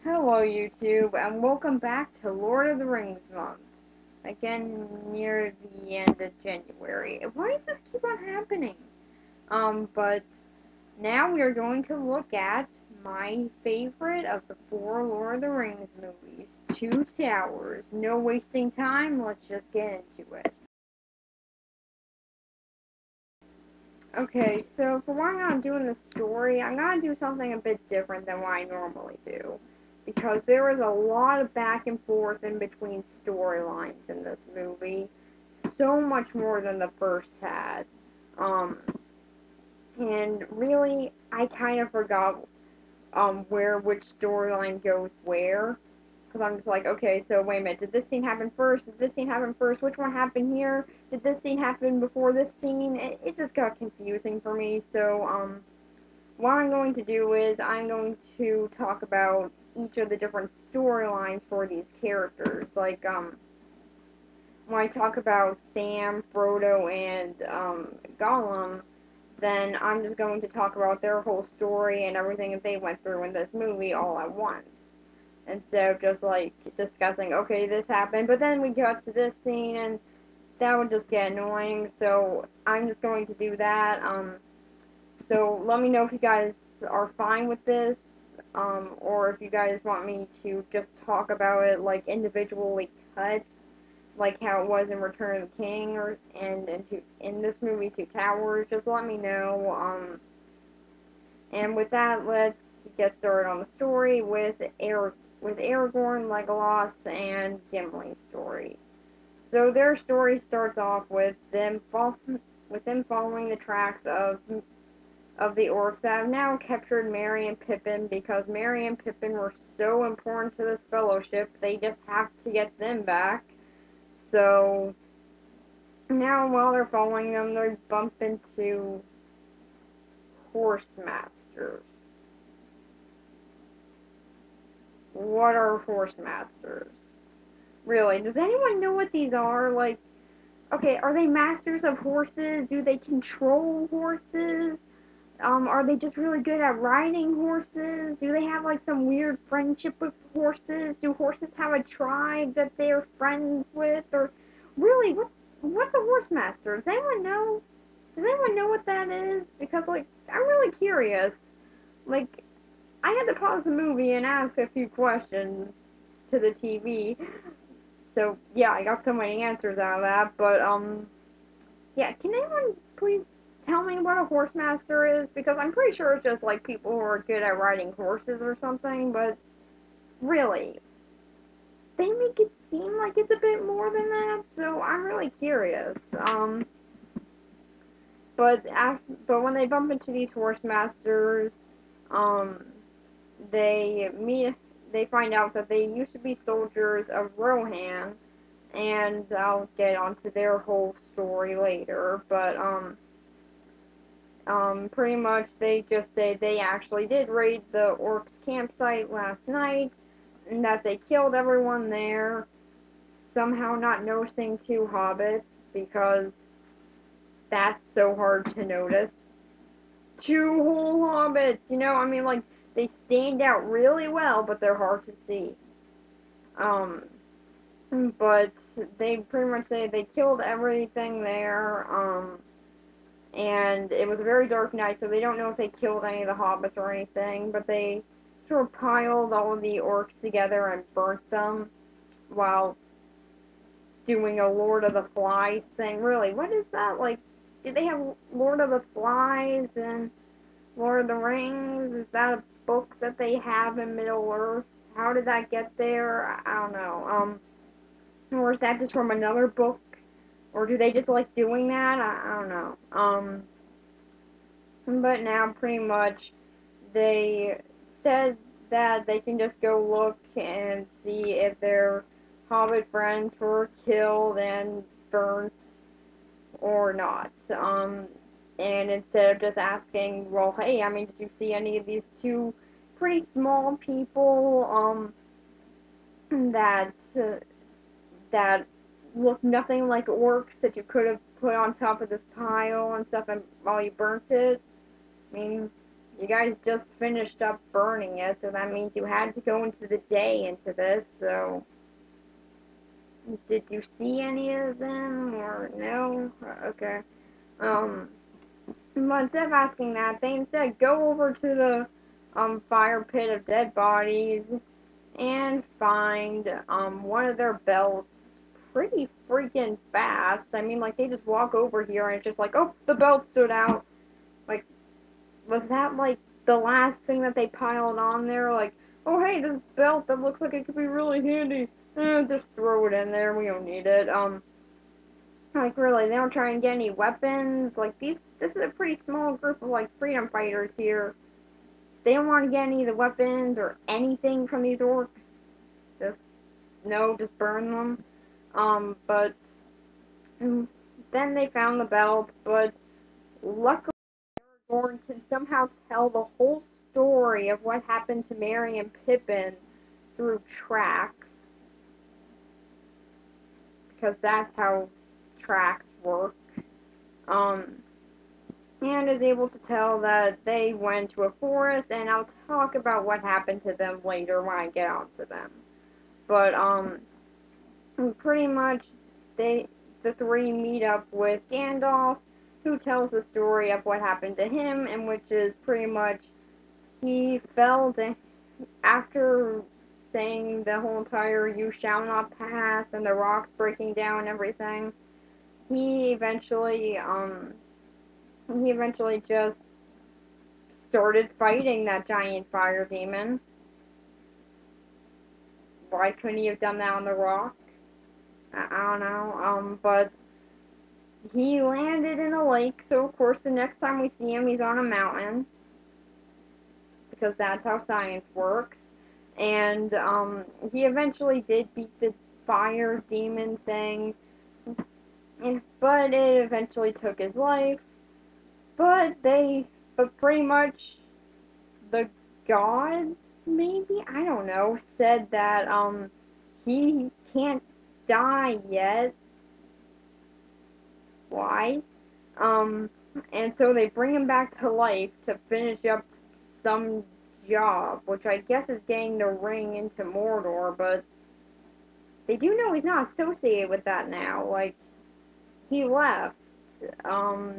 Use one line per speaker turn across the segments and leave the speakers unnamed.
Hello YouTube, and welcome back to Lord of the Rings month. Again, near the end of January. Why does this keep on happening? But now we are going to look at my favorite of the four Lord of the Rings movies, Two Towers. No wasting time, let's just get into it. Okay, so for why I'm not doing the story, I'm gonna do something a bit different than what I normally do. Because there is a lot of back and forth in between storylines in this movie. So much more than the first had. Um, and really, I kind of forgot where which storyline goes where. Because I'm just like, okay, so wait a minute, did this scene happen first? Did this scene happen first? Which one happened here? Did this scene happen before this scene? It just got confusing for me, so, what I'm going to do is I'm going to talk about each of the different storylines for these characters. Like, when I talk about Sam, Frodo, and, Gollum, then I'm just going to talk about their whole story and everything that they went through in this movie all at once. Instead of just like discussing, okay, this happened, but then we got to this scene and that would just get annoying. So I'm just going to do that. So let me know if you guys are fine with this, or if you guys want me to just talk about it like individually cuts, like how it was in Return of the King or in this movie Two Towers. Just let me know. And with that, let's get started on the story with Aragorn, Legolas, and Gimli's story. So their story starts off with them following the tracks of the orcs that have now captured Merry and Pippin because Merry and Pippin were so important to this fellowship, they just have to get them back. So now while they're following them, they bump into horse masters. What are horse masters? Really, does anyone know what these are? Like, okay, are they masters of horses? Do they control horses? Are they just really good at riding horses? Do they have like some weird friendship with horses? Do horses have a tribe that they're friends with? Or really, what's a horse master? Does anyone know? Does anyone know what that is? Because like I'm really curious. Like I had to pause the movie and ask a few questions to the TV. So yeah, I got so many answers out of that. But yeah, can anyone please tell me what a horse master is? Because I'm pretty sure it's just like people who are good at riding horses or something. But really, they make it seem like it's a bit more than that. So I'm really curious. But when they bump into these horse masters, um, they meet. They find out that they used to be soldiers of Rohan, and I'll get onto their whole story later. But pretty much they just say they actually did raid the orcs' campsite last night, and that they killed everyone there. Somehow not noticing two hobbits because that's so hard to notice. Two whole hobbits, I mean, like they stand out really well, but they're hard to see. Um, but they pretty much say they killed everything there. And it was a very dark night, so they don't know if they killed any of the hobbits or anything. But they sort of piled all of the orcs together and burnt them while doing a Lord of the Flies thing. Really, what is that like? Do they have Lord of the Flies and Lord of the Rings? Is that a book that they have in Middle Earth? How did that get there? I don't know. Or is that just from another book? Or do they just like doing that? I don't know. But now pretty much they said that they can just go look and see if their hobbit friends were killed and burnt or not. And instead of just asking, well, hey, I mean, did you see any of these two pretty small people, that, that look nothing like orcs that you could have put on top of this pile and stuff and while you burnt it? I mean, you guys just finished up burning it, so that means you had to go into the day into this, so did you see any of them, or no? Okay. But instead of asking that, they instead go over to the, fire pit of dead bodies and find, one of their belts pretty freaking fast. I mean, like, they just walk over here and it's just like, oh, the belt stood out. Like, was that, like, the last thing that they piled on there? Like, oh, hey, this belt that looks like it could be really handy. Just throw it in there. We don't need it. Like, really, they don't try and get any weapons. Like, this is a pretty small group of, like, freedom fighters here. They don't want to get any of the weapons or anything from these orcs. Just, no, just burn them. But then they found the belt, but luckily Aragorn can somehow tell the whole story of what happened to Merry and Pippin through tracks, because that's how tracks work. Um, and is able to tell that they went to a forest, and I'll talk about what happened to them later when I get onto them. But, pretty much the three meet up with Gandalf, who tells the story of what happened to him, and which is pretty much he fell after saying the whole entire "you shall not pass" and the rocks breaking down and everything. He eventually just started fighting that giant fire demon. Why couldn't he have done that on the rock? I don't know. But he landed in a lake, so of course the next time we see him, he's on a mountain, because that's how science works. And he eventually did beat the fire demon thing, but it eventually took his life. But pretty much the gods, maybe, I don't know, said that he can't die yet. Why? Um, and so they bring him back to life to finish up some job, which I guess is getting the ring into Mordor, but they do know he's not associated with that now. Like, he left. Um,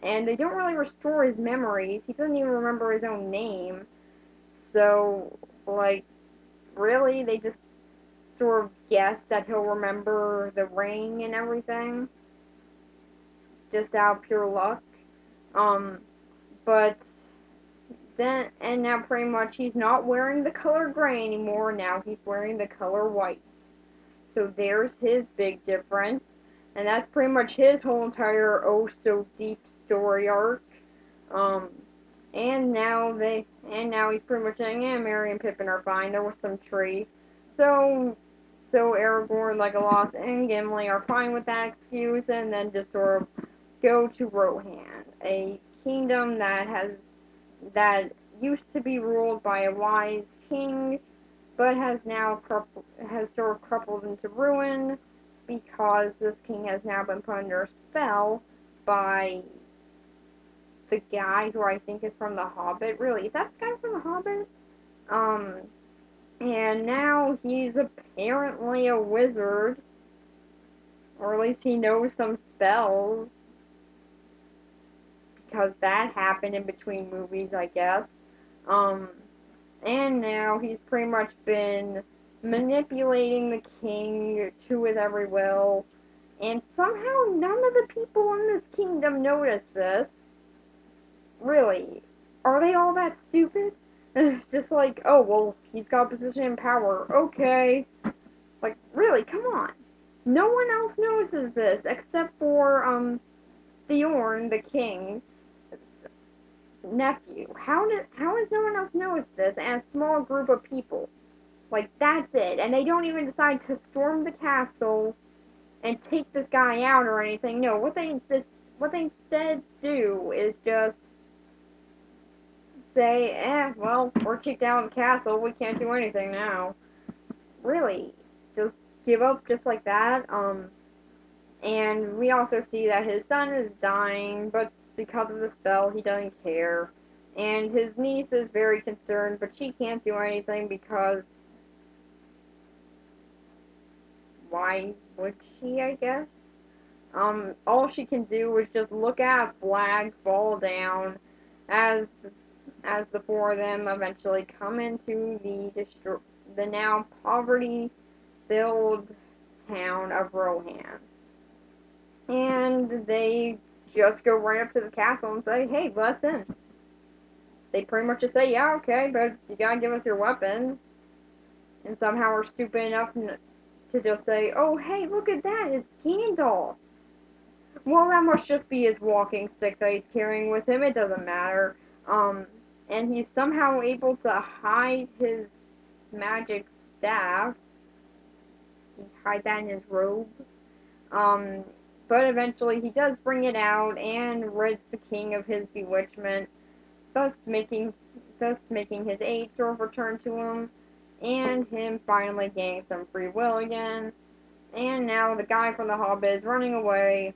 and they don't really restore his memories. He doesn't even remember his own name. So, like, really, they just sort of guess that he'll remember the ring and everything, just out of pure luck. Um, but and now pretty much he's not wearing the color gray anymore, now he's wearing the color white. So there's his big difference, and that's pretty much his whole entire oh so deep story arc. Um, and now he's pretty much saying, yeah, Merry and Pippin are fine, there was some tree. So, so Aragorn, Legolas, and Gimli are fine with that excuse, and then just sort of go to Rohan, a kingdom that used to be ruled by a wise king, but has sort of crumpled into ruin because this king has now been put under a spell by the guy who I think is from The Hobbit. Really, is that the guy from The Hobbit? Um, and now he's apparently a wizard, or at least he knows some spells, because that happened in between movies, I guess. Um, and now he's pretty much been manipulating the king to his every will, and somehow none of the people in this kingdom notice this. Really, are they all that stupid? Just like, oh, well, he's got a position in power, okay. Like, really, come on. No one else notices this except for, Theorn, the king, nephew. How does no one else notice this and a small group of people? Like, that's it. And they don't even decide to storm the castle and take this guy out or anything. No, what they instead do is just say, well, we're kicked out of the castle, we can't do anything now. Really, just give up just like that. And we also see that his son is dying, but because of the spell, he doesn't care. And his niece is very concerned, but she can't do anything because why would she, I guess? All she can do is just look at a flag fall down as the four of them eventually come into the now poverty-filled town of Rohan. And they just go right up to the castle and say, "Hey, let us in." They pretty much just say, "Yeah, okay, but you gotta give us your weapons." And somehow are stupid enough to just say, "Oh, hey, look at that, it's Gandalf." Well, that must just be his walking stick that he's carrying with him. It doesn't matter. Um, and he's somehow able to hide his magic staff. Hide that in his robe. Um, but eventually he does bring it out and rids the king of his bewitchment, thus making his age sort of return to him, and him finally gaining some free will again. And now the guy from the Hobbit is running away,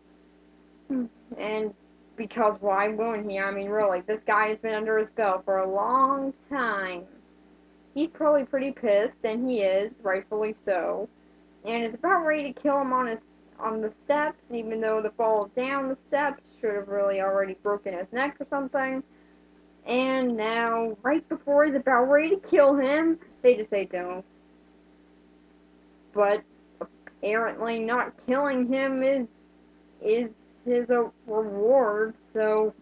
and because why wouldn't he? I mean, really, this guy has been under his spell for a long time. He's probably pretty pissed, and he is, rightfully so, and is about ready to kill him on the steps, even though the fall down the steps should have really already broken his neck or something. And now, right before he's about ready to kill him, they just say don't. But apparently, not killing him is his reward. So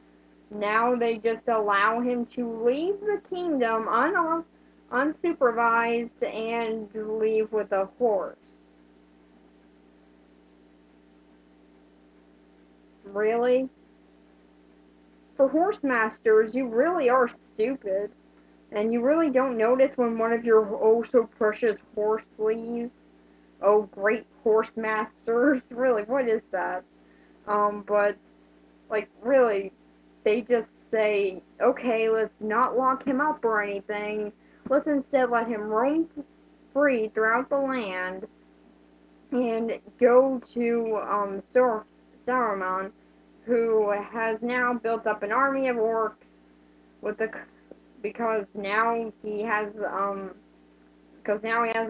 now they just allow him to leave the kingdom unsupervised and leave with a horse. Really? For horse masters, you really are stupid. And you really don't notice when one of your oh so precious horse leaves. Oh, great horse masters. Really, what is that? But, like, really, they just say, okay, let's not lock him up or anything. Let's instead let him roam free throughout the land and go to Saruman, who has now built up an army of orcs with the because now he has an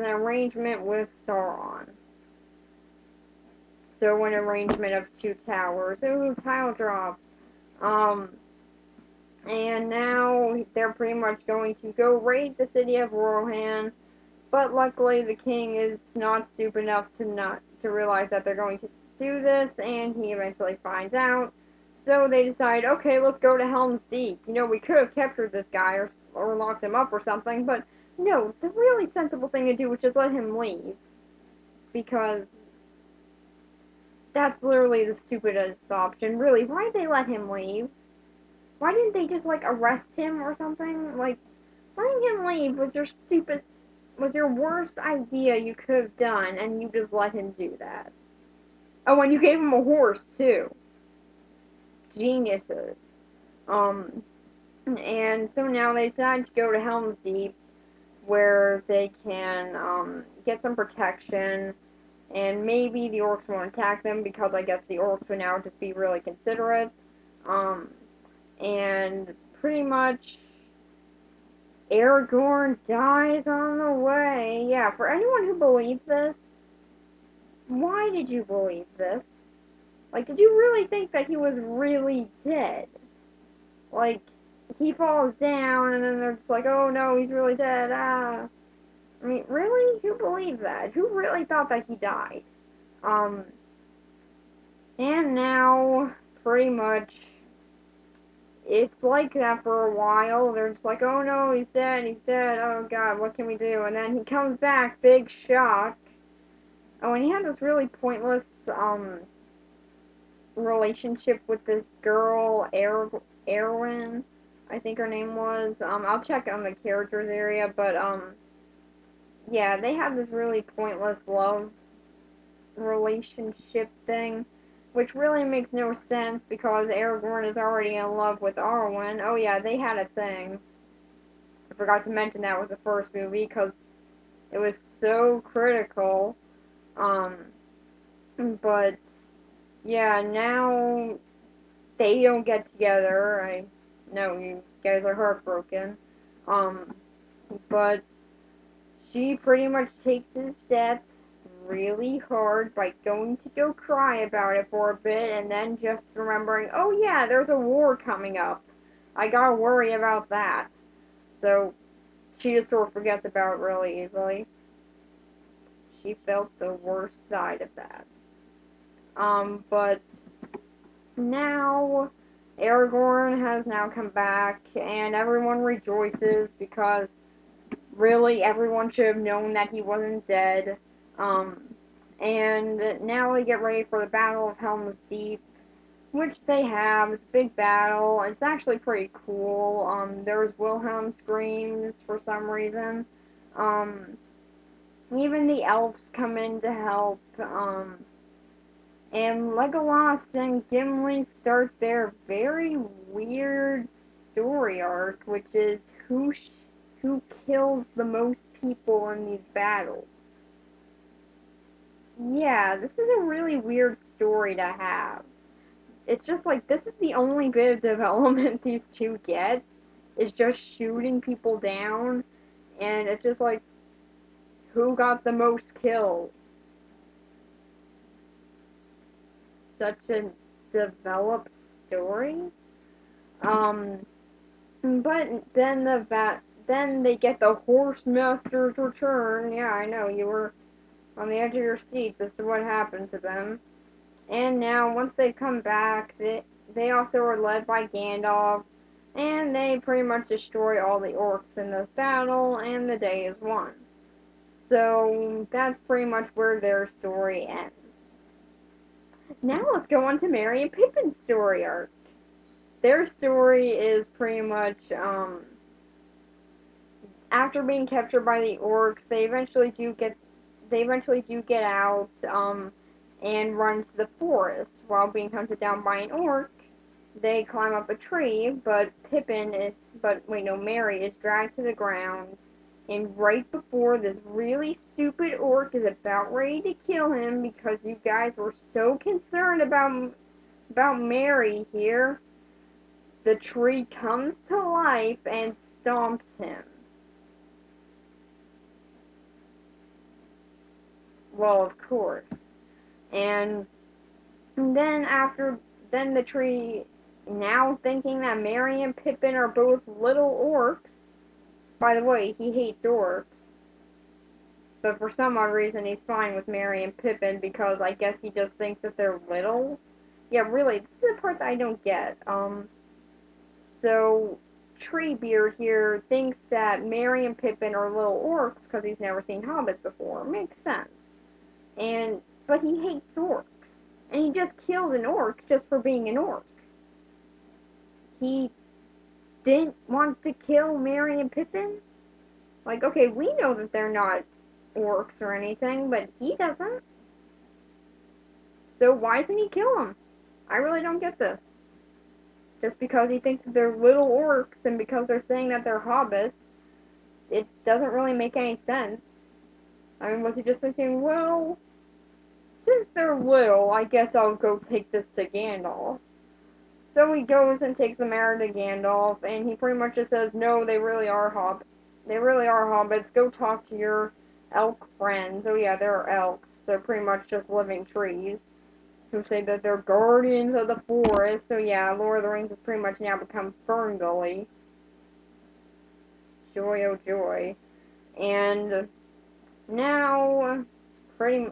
arrangement with Sauron. So an arrangement of two towers. Ooh, tile drops. Um, and now they're pretty much going to go raid the city of Rohan. But luckily, the king is not stupid enough to realize that they're going to do this, and he eventually finds out. So they decide, okay, let's go to Helm's Deep. You know, we could have captured this guy or locked him up or something, but no, the really sensible thing to do was just let him leave. Because that's literally the stupidest option. Really, why did they let him leave? Why didn't they just, like, arrest him or something? Like, letting him leave was your worst idea you could have done, and you just let him do that. Oh, and you gave him a horse, too. Geniuses. Um, and so now they decide to go to Helm's Deep, where they can, get some protection, and maybe the orcs won't attack them, because I guess the orcs would now just be really considerate. Um, and pretty much Aragorn dies on the way. Yeah, for anyone who believed this, why did you believe this? Like, did you really think that he was really dead? Like, he falls down and then they're just like, oh no, he's really dead, ah. I mean, really? Who believed that? Who really thought that he died? Um, and now, pretty much, it's like that for a while. They're just like, oh no, he's dead, oh god, what can we do? And then he comes back, big shock. Oh, and he had this really pointless, relationship with this girl, Erwin, I think her name was. I'll check on the characters area, but, yeah, they have this really pointless love relationship thing, which really makes no sense because Aragorn is already in love with Arwen. Oh yeah, they had a thing. I forgot to mention that with the first movie because it was so critical. Um, but yeah, now they don't get together. No, you guys are heartbroken. Um, but she pretty much takes his death really hard by going to go cry about it for a bit and then just remembering, oh yeah, there's a war coming up. I gotta worry about that. So she just sort of forgets about it really easily. She felt the worst side of that. But now Aragorn has now come back and everyone rejoices because really everyone should have known that he wasn't dead. Um, and now we get ready for the Battle of Helm's Deep, which they have. It's a big battle. It's actually pretty cool. There's Wilhelm screams for some reason. Um, even the elves come in to help. And Legolas and Gimli start their very weird story arc, which is who kills the most people in these battles. Yeah, this is a really weird story to have. It's just like this is the only bit of development these two get is just shooting people down, and it's just like who got the most kills. Such a developed story. Um, but then they get the Horse Master's return. Yeah, I know you were on the edge of your seats as to what happened to them. And now once they come back, they also are led by Gandalf, and they pretty much destroy all the orcs in this battle, and the day is won. So that's pretty much where their story ends. Now let's go on to Merry and Pippin's story arc. Their story is pretty much after being captured by the orcs, they eventually do get out and run to the forest while being hunted down by an orc. They climb up a tree, but Merry is dragged to the ground. And right before this really stupid orc is about ready to kill him because you guys were so concerned about Merry here, the tree comes to life and stomps him. Well, of course. And then the tree, now thinking that Merry and Pippin are both little orcs. By the way, he hates orcs. But for some odd reason, he's fine with Merry and Pippin because I guess he just thinks that they're little. Yeah, really, this is the part that I don't get. So Treebeard here thinks that Merry and Pippin are little orcs because he's never seen hobbits before. Makes sense. But he hates orcs. And he just killed an orc just for being an orc. He didn't want to kill Merry and Pippin? Like, okay, we know that they're not orcs or anything, but he doesn't. So why doesn't he kill them? I really don't get this. Just because he thinks that they're little orcs and because they're saying that they're hobbits, it doesn't really make any sense. I mean, was he just thinking, well, since they're little, I guess I'll go take this to Gandalf. So he goes and takes the matter to Gandalf, and he pretty much just says, no, they really are hobbits. They really are hobbits. Go talk to your elk friends. Oh yeah, they're elks. They're pretty much just living trees who say that they're guardians of the forest. So yeah, Lord of the Rings has pretty much now become Ferngully. Joy oh joy. And now pretty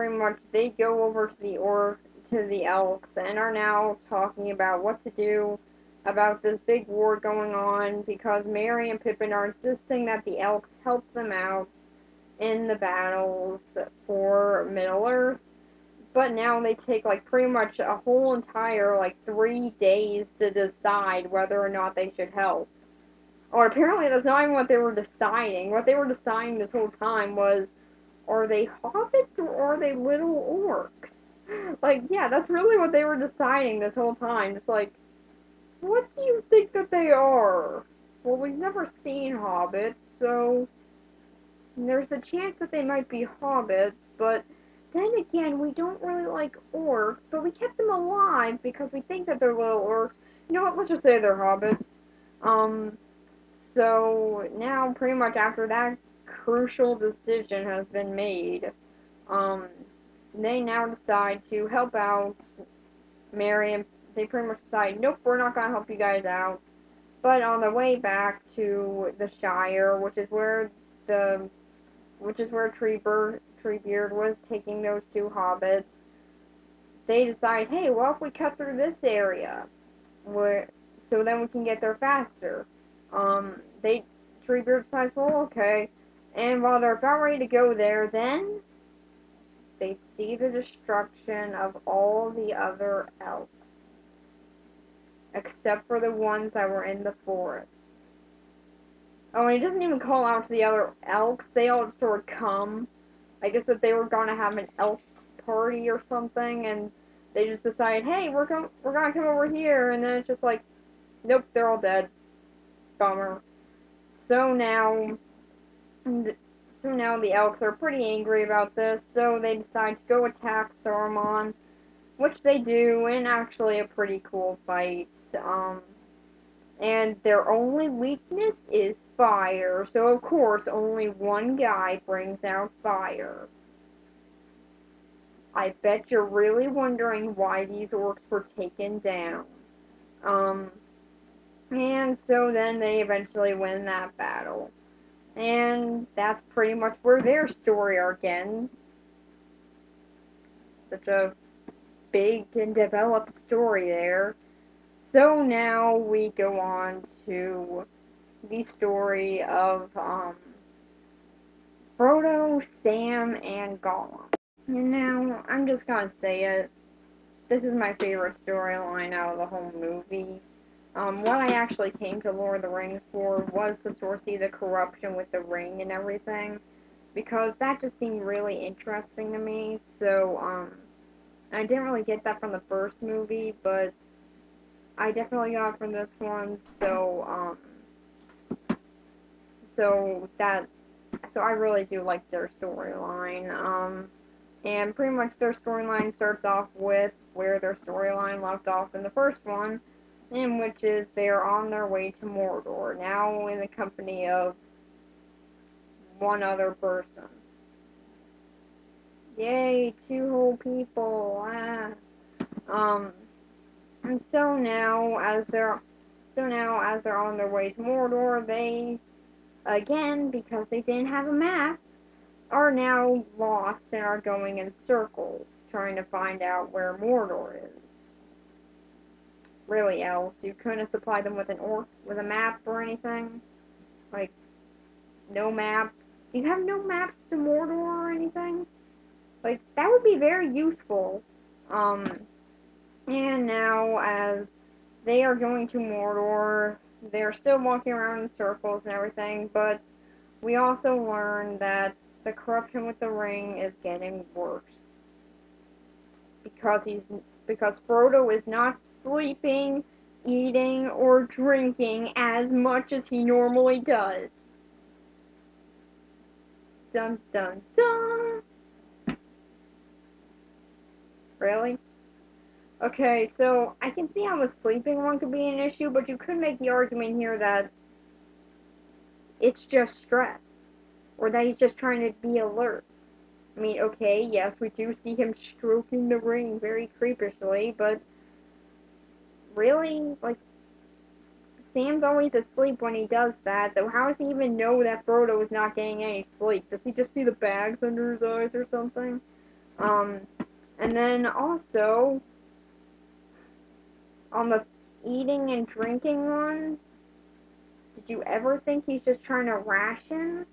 much they go over to the elks and are now talking about what to do about this big war going on because Merry and Pippin are insisting that the elks help them out in the battles for Middle Earth. But now they take like pretty much a whole entire like 3 days to decide whether or not they should help. Or apparently that's not even what they were deciding. What they were deciding this whole time was, are they hobbits or are they little orcs? Like, yeah, that's really what they were deciding this whole time. Just like, what do you think that they are? Well, we've never seen hobbits, so there's a chance that they might be hobbits, but then again, we don't really like orcs, but we kept them alive because we think that they're little orcs. You know what? Let's just say they're hobbits. Um, so now, pretty much after that crucial decision has been made, um, they now decide to help out Merry, and they pretty much decide, nope, we're not gonna help you guys out. But on the way back to the Shire, the which is where Treebeard was taking those two hobbits, they decide, hey, well, if we cut through this area, where so then we can get there faster. They Treebeard decides, well, okay. And while they're about ready to go there, then they see the destruction of all the other elves, except for the ones that were in the forest. Oh, and he doesn't even call out to the other elks. They all sort of come. I guess that they were gonna have an elf party or something, and they just decide, hey, we're gonna come over here, and then it's just like, nope, they're all dead. Bummer. So now, so now the elks are pretty angry about this, so they decide to go attack Saruman, which they do in actually a pretty cool fight. And their only weakness is fire, so of course only one guy brings out fire. I bet you're really wondering why these orcs were taken down. Um, and so then they eventually win that battle. And that's pretty much where their story arc ends. Such a big and developed story there. So now we go on to the story of Frodo, Sam, and Gollum. And now, I'm just gonna say it. This is my favorite storyline out of the whole movie. What I actually came to Lord of the Rings for was to sort of see the corruption with the ring and everything, because that just seemed really interesting to me. So, I didn't really get that from the first movie, but I definitely got it from this one. So that, so I really do like their storyline. And pretty much their storyline starts off with where their storyline left off in the first one, in which is they're on their way to Mordor, now in the company of one other person. Yay, two whole people, ah. Um, and so now as they're on their way to Mordor, they, again, because they didn't have a map, are now lost and are going in circles, trying to find out where Mordor is. Really, else you couldn't supply them with with a map or anything? Like, no maps? Do you have no maps to Mordor or anything? Like, that would be very useful. Um, and now, as they are going to Mordor, they're still walking around in circles and everything, but we also learn that the corruption with the ring is getting worse. Because Frodo is not sleeping, eating, or drinking as much as he normally does. Dun dun dun! Really? Okay, so I can see how the sleeping one could be an issue, but you could make the argument here that it's just stress, or that he's just trying to be alert. I mean, okay, yes, we do see him stroking the ring very creepishly, but really, like, Sam's always asleep when he does that, so how does he even know that Frodo is not getting any sleep? Does he just see the bags under his eyes or something? Um, and then also, on the eating and drinking one, did you ever think he's just trying to ration?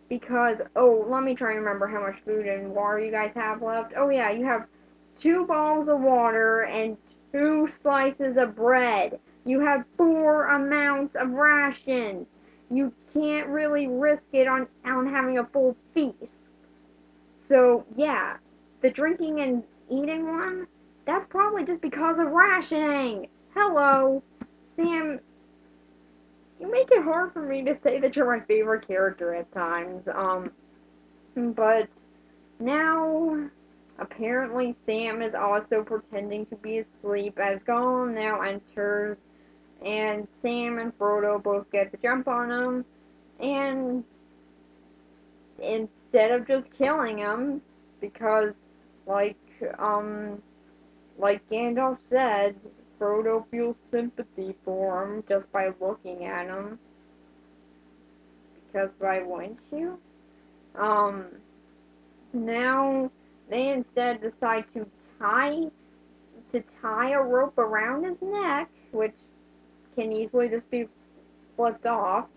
Because, oh, let me try and remember how much food and water you guys have left. Oh yeah, you have 2 bowls of water and 2 slices of bread. You have 4 amounts of rations. You can't really risk it on having a full feast. So yeah, the drinking and eating one, that's probably just because of rationing. Hello, Sam. You make it hard for me to say that you're my favorite character at times. But Now, apparently Sam is also pretending to be asleep as Gollum now enters, and Sam and Frodo both get the jump on him, and instead of just killing him, because like um like Gandalf said, Frodo feels sympathy for him just by looking at him, because why wouldn't you? Um, Now they instead decide tie tie a rope around his neck, which can easily just be flipped off.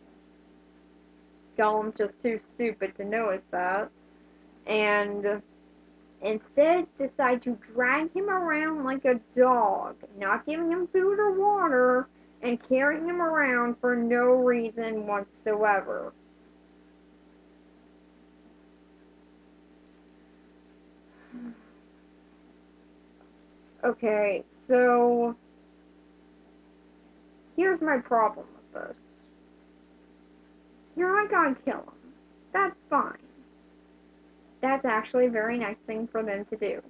Gollum's just too stupid to notice that. And instead decide to drag him around like a dog, not giving him food or water, and carrying him around for no reason whatsoever. Okay, so here's my problem with this. You're not gonna kill him. That's fine. That's actually a very nice thing for them to do.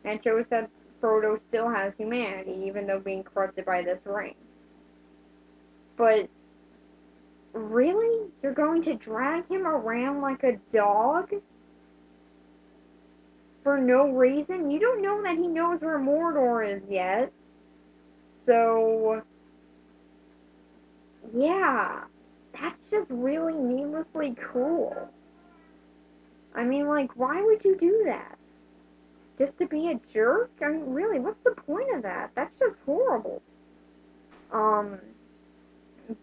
And shows that Frodo still has humanity, even though being corrupted by this ring. But really? You're going to drag him around like a dog? For no reason? You don't know that he knows where Mordor is yet. So, yeah. That's just really needlessly cruel. I mean, like, why would you do that? Just to be a jerk? I mean, really, what's the point of that? That's just horrible. Um,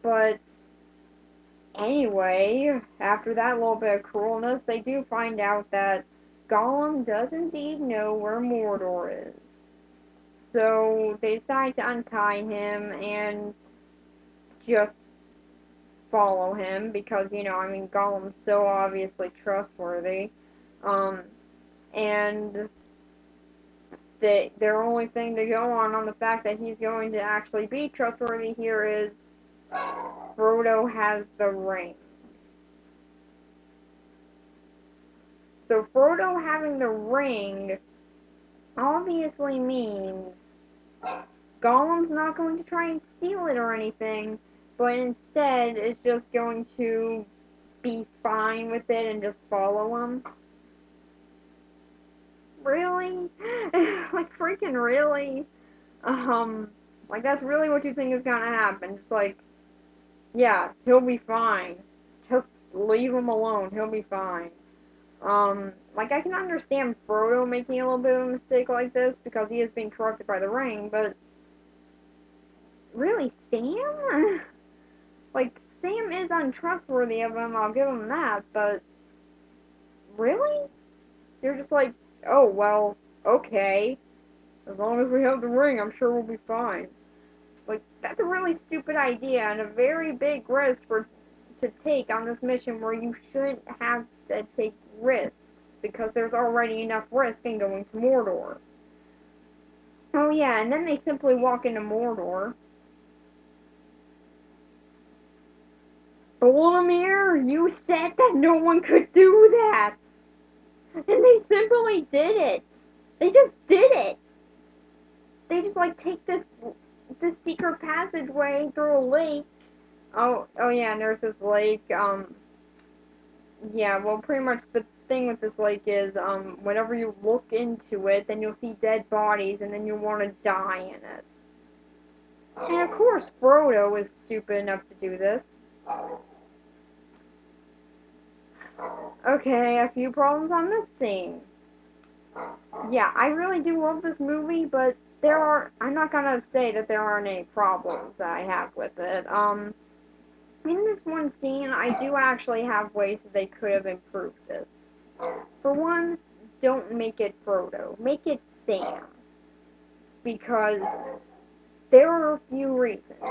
but anyway, after that little bit of cruelness, they do find out that Gollum does indeed know where Mordor is. So they decide to untie him and just follow him because, I mean, Gollum's so obviously trustworthy. Um, and their only thing to go on the fact that he's going to actually be trustworthy here is Frodo has the ring. So Frodo having the ring obviously means Gollum's not going to try and steal it or anything, but instead is just going to be fine with it and just follow him. Really? Like, freaking really? Like, that's really what you think is gonna happen. Just like, yeah, he'll be fine. Just leave him alone. He'll be fine. Like, I can understand Frodo making a little bit of a mistake like this because he is being corrupted by the ring, but really, Sam? Like, Sam is untrustworthy of him, I'll give him that, but really? You're just like, oh, well, okay. As long as we have the ring, I'm sure we'll be fine. Like, that's a really stupid idea and a very big risk to take on this mission where you shouldn't have to take risks because there's already enough risk in going to Mordor. Oh yeah, and then they simply walk into Mordor. Boromir, you said that no one could do that! And they simply did it! They just did it! They just, like, take this secret passageway through a lake. Oh yeah, and there's this lake, yeah, well, pretty much the thing with this lake is, whenever you look into it, then you'll see dead bodies, and then you'll want to die in it. And of course, Frodo is stupid enough to do this. Okay, a few problems on this scene. Yeah, I really do love this movie, but I'm not gonna say that there aren't any problems that I have with it. In this one scene, I do actually have ways that they could have improved it. For one, don't make it Frodo. Make it Sam. Because there are a few reasons.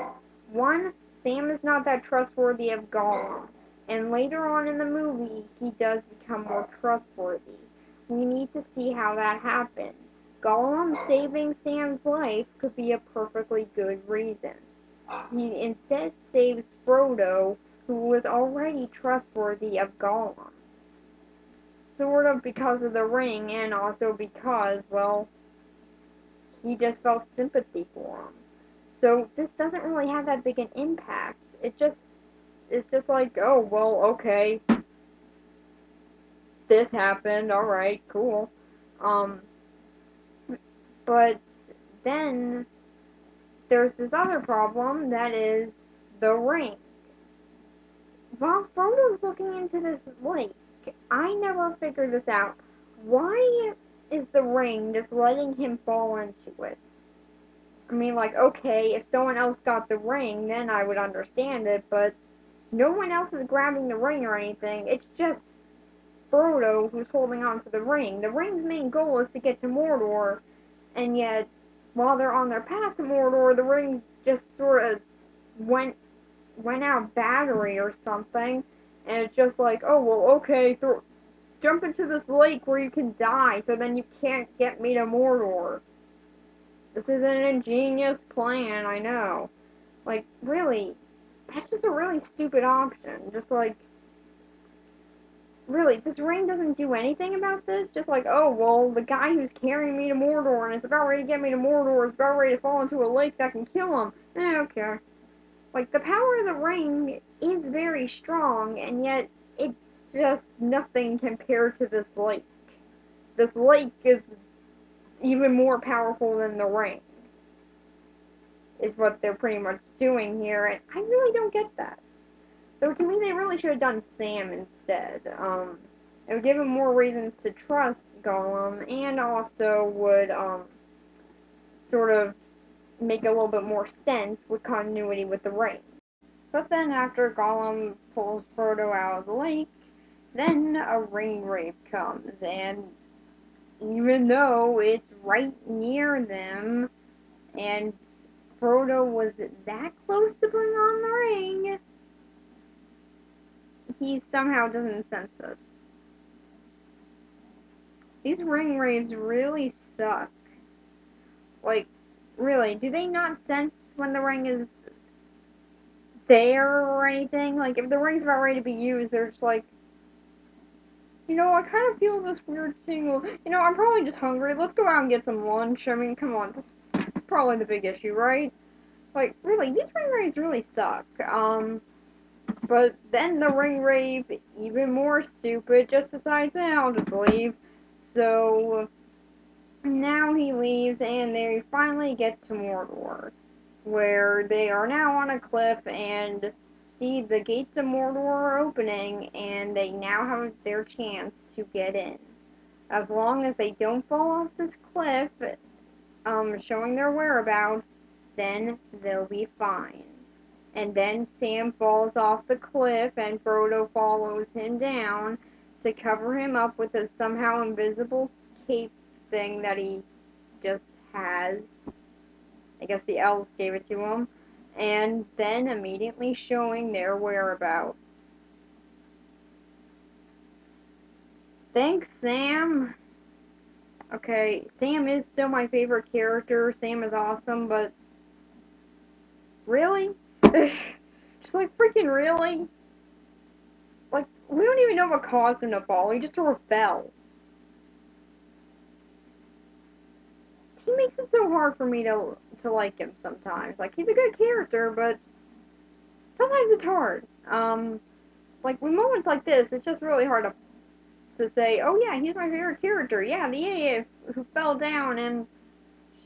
One, Sam is not that trustworthy of Gollum. And later on in the movie, he does become more trustworthy. We need to see how that happens. Gollum saving Sam's life could be a perfectly good reason. He instead saves Frodo, who was already trustworthy of Gollum. sort of because of the ring, and also because, well, he just felt sympathy for him. So this doesn't really have that big an impact. It's just like, oh, well, okay, this happened, alright, cool. Um, but then there's this other problem that is the ring. While Frodo's looking into this lake, I never figured this out. Why is the ring just letting him fall into it? I mean, like, okay, if someone else got the ring, then I would understand it, but no one else is grabbing the ring or anything. It's just Frodo who's holding on to the ring. The ring's main goal is to get to Mordor, and yet, while they're on their path to Mordor, the ring just sort of went out of battery or something, and it's just like, oh, well, okay, jump into this lake where you can die, so then you can't get me to Mordor. This is an ingenious plan, I know. Like, really, that's just a really stupid option. Just like, really, this ring doesn't do anything about this. Just like, oh, well, the guy who's carrying me to Mordor and is about ready to get me to Mordor is about ready to fall into a lake that can kill him. Okay. Like, the power of the ring is very strong, and yet it's just nothing compared to this lake. This lake is even more powerful than the ring, is what they're pretty much doing here, and I really don't get that. So to me, they really should have done Sam instead. It would give him more reasons to trust Gollum, and also would, sort of make a little bit more sense with continuity with the ring. But then after Gollum pulls Frodo out of the lake, then a ringwraith comes, and even though it's right near them, and Frodo was that close to putting on the ring, he somehow doesn't sense it. These ringwraiths really suck. Like, really, do they not sense when the ring is there or anything? Like, if the ring's about ready to be used, they're just like, I kind of feel this weird tingle. I'm probably just hungry. Let's go out and get some lunch. I mean, come on. That's probably the big issue, right? Like, really, these ringwraiths really suck. But then the ringwraith, even more stupid, just decides, I'll just leave. So, now he leaves, and they finally get to Mordor, where they are now on a cliff and see the gates of Mordor are opening, and they now have their chance to get in. As long as they don't fall off this cliff, showing their whereabouts, then they'll be fine. And then Sam falls off the cliff, and Frodo follows him down to cover him up with a somehow invisible cape thing that he just has. I guess the elves gave it to him. And then immediately showing their whereabouts. Thanks, Sam. Okay, Sam is still my favorite character. Sam is awesome, but really? Just like freaking really? Like, we don't even know what caused him to fall. He just sort of fell. He makes it so hard for me to like him sometimes. Like, he's a good character, but sometimes it's hard. Like, with moments like this, it's just really hard to say, oh yeah, he's my favorite character. Yeah, the idiot who fell down and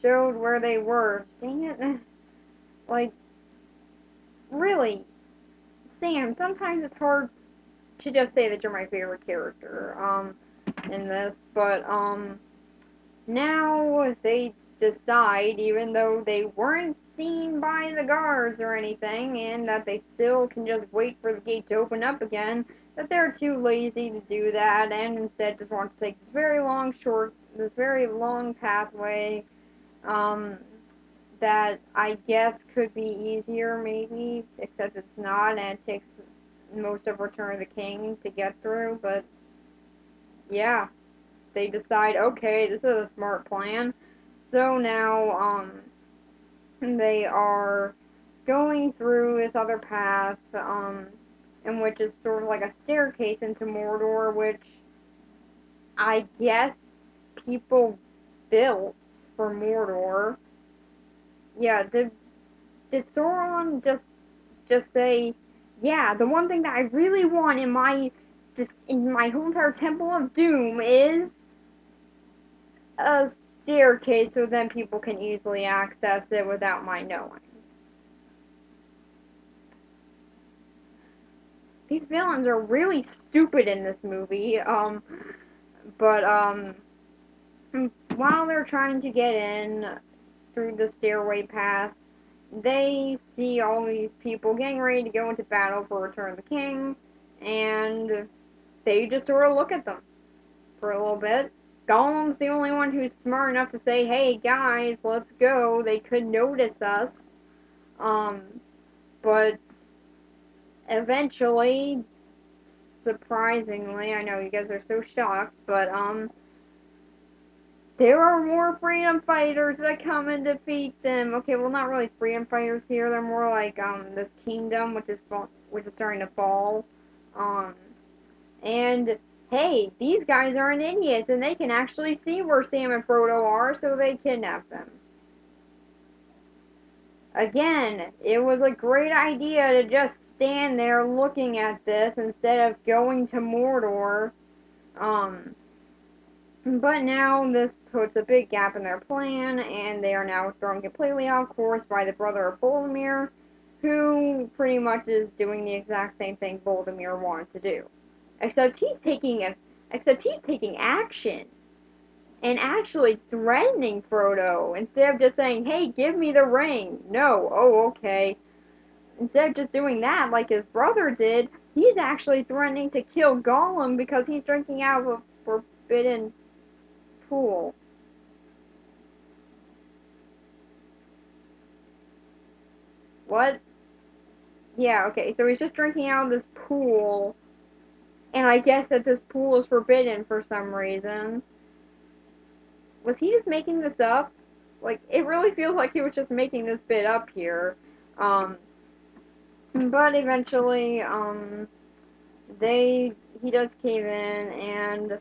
showed where they were. Dang it. Like, really, Sam, sometimes it's hard to just say that you're my favorite character, in this, but, now they decide, even though they weren't seen by the guards or anything, and that they still can just wait for the gate to open up again, that they're too lazy to do that, and instead just want to take this very long pathway, that I guess could be easier, maybe, except it's not, and it takes most of Return of the King to get through, but yeah, they decide, okay, this is a smart plan. So now, they are going through this other path, and which is sort of like a staircase into Mordor, which I guess people built for Mordor. Yeah, did Sauron just say, yeah, the one thing that I really want in my just in my whole entire Temple of Doom is a staircase so then people can easily access it without my knowing. These villains are really stupid in this movie. But while they're trying to get in through the stairway path, they see all these people getting ready to go into battle for Return of the King, and they just sort of look at them for a little bit. Gollum's the only one who's smart enough to say, "Hey guys, let's go." They could notice us, um, but eventually, surprisingly, I know you guys are so shocked, but there are more freedom fighters that come and defeat them. Okay, well, not really freedom fighters here. They're more like this kingdom, which is starting to fall. Um, and hey, these guys aren't idiots, and they can actually see where Sam and Frodo are, so they kidnap them. Again, it was a great idea to just stand there looking at this instead of going to Mordor. Um, But now this puts a big gap in their plan, and they are now thrown completely off course by the brother of Boromir, who pretty much is doing the exact same thing Boromir wanted to do. Except he's taking a, except he's taking action and actually threatening Frodo instead of just saying, "Hey, give me the ring." No, oh okay. Instead of just doing that like his brother did, he's actually threatening to kill Gollum because he's drinking out of a forbidden pool. What? Yeah, okay, so he's just drinking out of this pool, and I guess that this pool is forbidden for some reason. Was he just making this up? Like, it really feels like he was just making this bit up here. Um, but eventually, they, he does cave in, and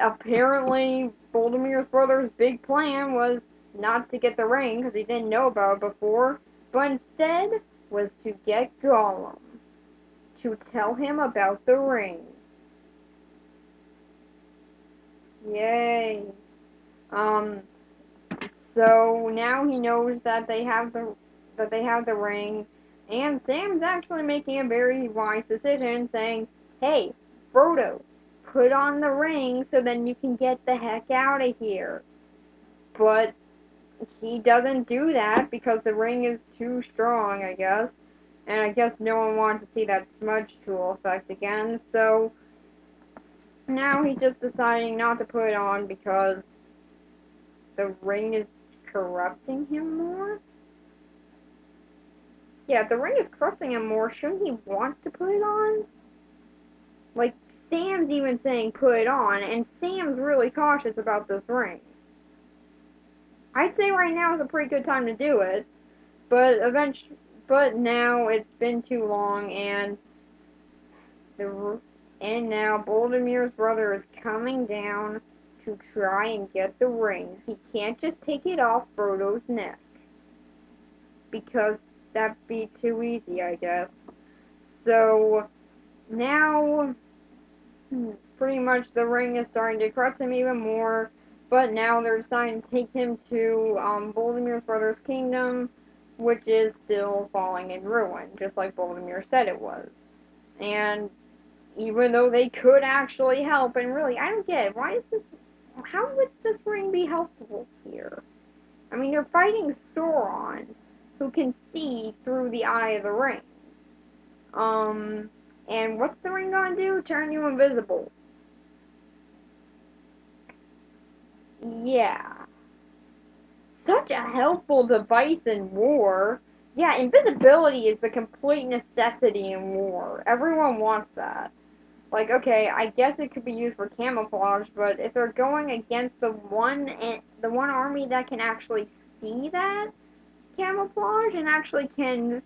apparently Voldemir's brother's big plan was not to get the ring, because he didn't know about it before, but instead was to get Gollum to tell him about the ring. Yay. Um, so now he knows that they have the ring, and Sam's actually making a very wise decision, saying, "Hey, Frodo, put on the ring so then you can get the heck out of here." But he doesn't do that because the ring is too strong, I guess. And I guess no one wanted to see that smudge tool effect again, so now he's just deciding not to put it on because the ring is corrupting him more? Yeah, if the ring is corrupting him more, shouldn't he want to put it on? Like, Sam's even saying put it on, and Sam's really cautious about this ring. I'd say right now is a pretty good time to do it, but now it's been too long, and the and now Boldemir's brother is coming down to try and get the ring. He can't just take it off Frodo's neck, because that'd be too easy, I guess. So now, pretty much the ring is starting to corrupt him even more. But now they're deciding to take him to Voldemir's brother's kingdom, which is still falling in ruin, just like Voldemir said it was. And even though they could actually help, and really, I don't get it. Why is this? How would this ring be helpful here? I mean, you're fighting Sauron, who can see through the eye of the ring. Um, and what's the ring gonna do? Turn you invisible. Yeah. Such a helpful device in war. Yeah, invisibility is the complete necessity in war. Everyone wants that. Like, okay, I guess it could be used for camouflage, but if they're going against the one army that can actually see that camouflage and actually can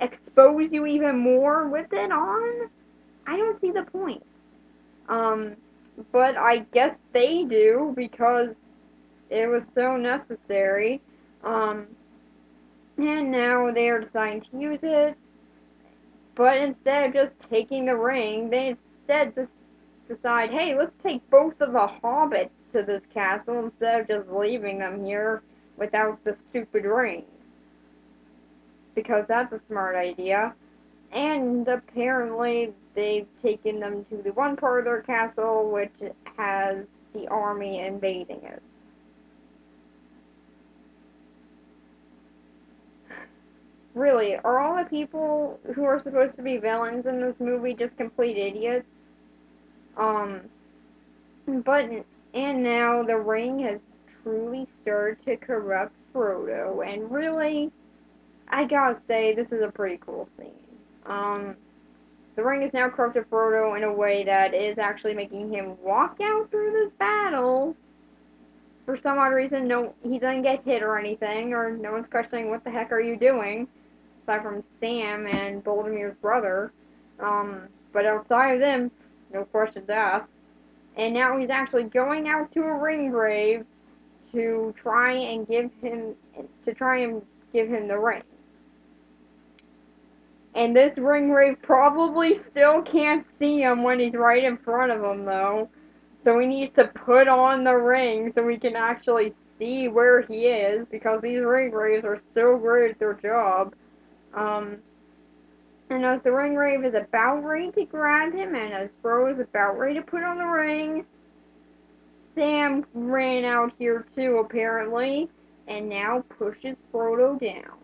expose you even more with it on, I don't see the point. Um, but I guess they do because it was so necessary. Um, and now they are deciding to use it, but instead of just taking the ring, they instead just decide, hey, let's take both of the hobbits to this castle instead of just leaving them here without the stupid ring. Because that's a smart idea. And apparently they've taken them to the one part of their castle which has the army invading it. Really, are all the people who are supposed to be villains in this movie just complete idiots? Um, but and now the ring has truly started to corrupt Frodo, and really, I gotta say, this is a pretty cool scene. Um, the ring has now corrupted Frodo in a way that is actually making him walk out through this battle. For some odd reason, no, he doesn't get hit or anything, or no one's questioning what the heck are you doing, aside from Sam and Boldemir's brother. But outside of them, no questions asked. And now he's actually going out to a ring grave to try and give him the ring. And this ringwraith probably still can't see him when he's right in front of him, though. So he needs to put on the ring so we can actually see where he is, because these ringwraiths are so great at their job. Um, and as the ringwraith is about ready to grab him, and as Frodo is about ready to put on the ring, Sam ran out here too, apparently, and now pushes Frodo down.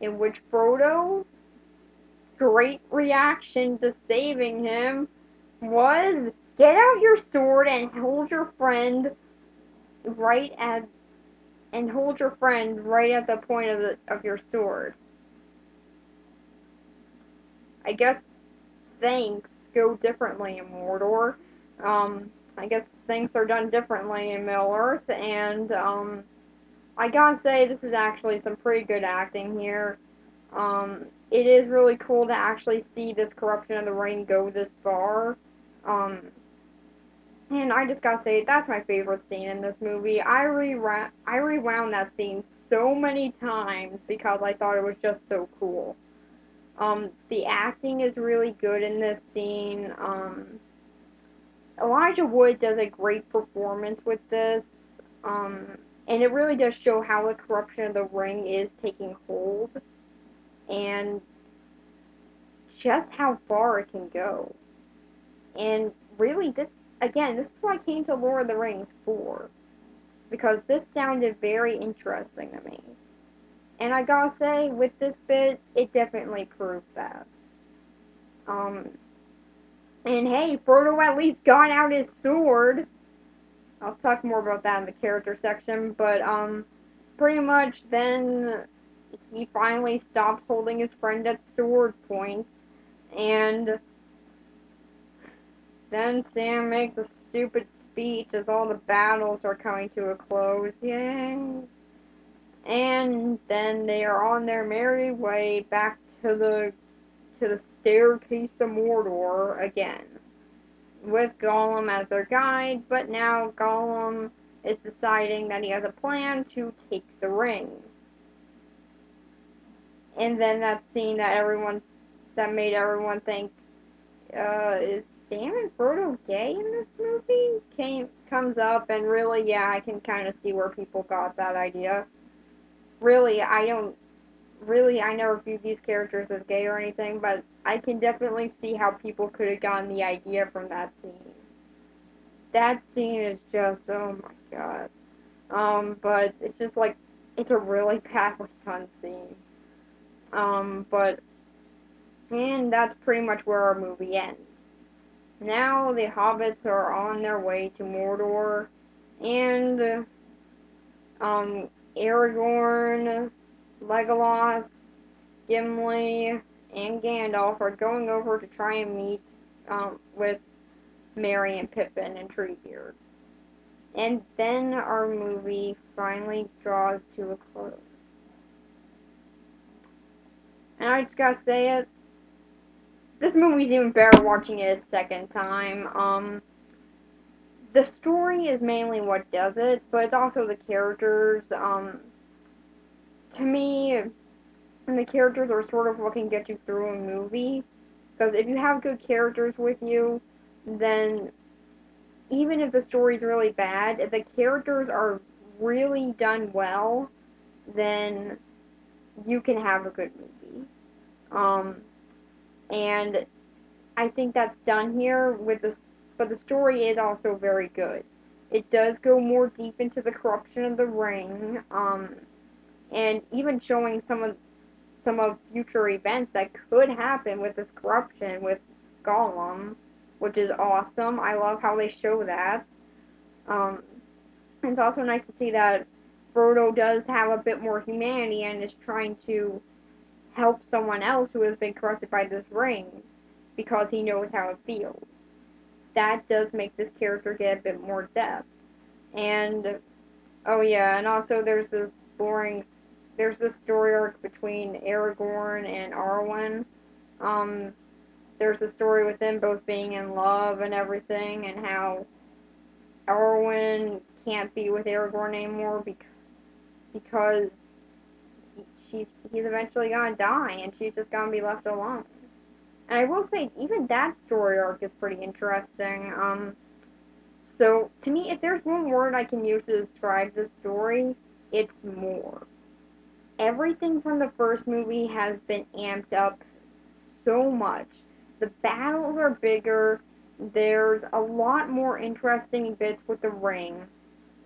In which Frodo great reaction to saving him was, get out your sword and hold your friend right at the point of your sword. I guess thanks go differently in Mordor. Um, I guess things are done differently in Middle Earth, and I gotta say this is actually some pretty good acting here. It is really cool to actually see this corruption of the ring go this far. Um, And I just gotta say, that's my favorite scene in this movie. I rewound that scene so many times because I thought it was just so cool. The acting is really good in this scene. Elijah Wood does a great performance with this. Um, and it really does show how the corruption of the ring is taking hold and just how far it can go. And really, this is what I came to Lord of the Rings for. Because this sounded very interesting to me. And I gotta say, with this bit, it definitely proved that. Um, and hey, Frodo at least got out his sword. I'll talk more about that in the character section, but, pretty much then he finally stops holding his friend at sword points, and then Sam makes a stupid speech as all the battles are coming to a close. Yay! And then they are on their merry way back to the staircase of Mordor again, with Gollum as their guide. But now Gollum is deciding that he has a plan to take the ring. And then that scene that made everyone think, is Sam and Frodo gay in this movie? Comes up, and really, yeah, I can kind of see where people got that idea. Really, I never viewed these characters as gay or anything, but I can definitely see how people could have gotten the idea from that scene. That scene is just, oh my god. But it's just like, it's a really badly done scene. But, and that's pretty much where our movie ends. Now the hobbits are on their way to Mordor, and, um, Aragorn, Legolas, Gimli, and Gandalf are going over to try and meet with Merry and Pippin and Treebeard. And then our movie finally draws to a close. And I just gotta say it, this movie's even better watching it a second time. The story is mainly what does it, but it's also the characters. To me, and the characters are sort of what can get you through a movie. Because if you have good characters with you, then even if the story's really bad, if the characters are really done well, then you can have a good movie. Um, and I think that's done here with this, but the story is also very good. It does go more deep into the corruption of the ring, and even showing some of future events that could happen with this corruption with Gollum, which is awesome. I love how they show that. Um, and it's also nice to see that Frodo does have a bit more humanity and is trying to help someone else who has been corrupted by this ring because he knows how it feels. That does make this character get a bit more depth. And oh yeah, and also boring there's this story arc between Aragorn and Arwen. Um, there's a story with them both being in love and everything, and how Arwen can't be with Aragorn anymore because he's eventually gonna die, and she's just gonna be left alone. And I will say, even that story arc is pretty interesting. So to me, if there's one word I can use to describe this story, it's more. Everything from the first movie has been amped up so much. The battles are bigger. There's a lot more interesting bits with the ring.